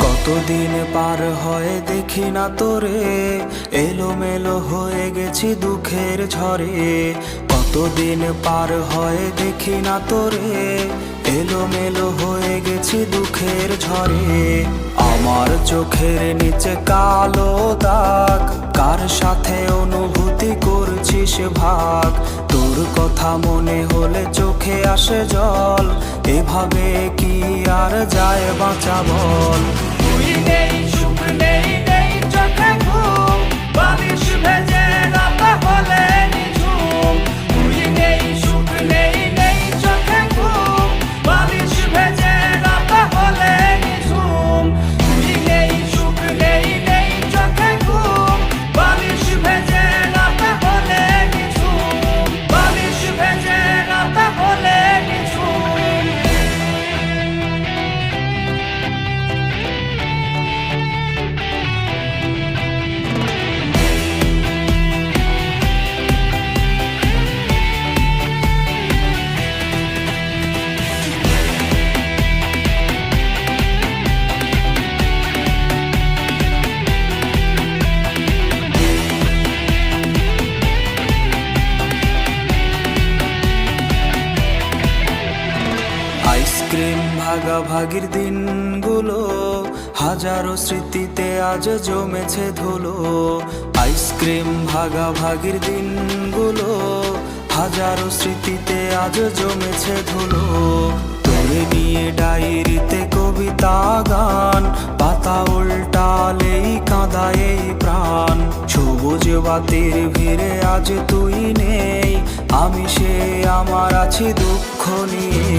কতদিন পার হয় দেখি না তোরে, এলোমেলো হয়ে গেছি দুঃখের ঝড়ে। কতদিন পার হয় দেখি না তোরে, এলোমেলো হয়ে গেছি দুঃখের ঝড়ে। আমার চোখের নিচে কালো দাগ, কার সাথে অনুভূতি করছিস ভাগ। তোর কথা মনে হলে চোখে আসে জল, এভাবে কি আর যায় বাঁচা বল। তুই নেই, সুখ নেই, নেই চোখে ঘুম, বালিশ ভেজে রাত হলে নিঝুম। তুই নেই, সুখ নেই, নেই চোখে ঘুম, বালিশ ভেজে রাত হলে নিঝুম। তুই নেই, সুখ নেই, নেই চোখে ঘুম, বালিশ ভেজে রাত হলে নিঝুম। বালিশ ভেজে রাত হলে নিঝুম। আইসক্রিম ভাগাভাগির দিনগুলো হাজারো স্মৃতিতে আজ জমেছে ধুলো। আইসক্রিম ভাগাভাগির দিনগুলো হাজারো স্মৃতিতে আজ জমেছে ধুলো। তোরে নিয়ে ডায়েরিতে কবিতা গান, পাতা উল্টালেই কাঁদায় এই প্রাণ। সবুজ বাতির ভিড়ে আজ তুই নেই, আমি সে আমার আছি দুঃখ নিয়ে।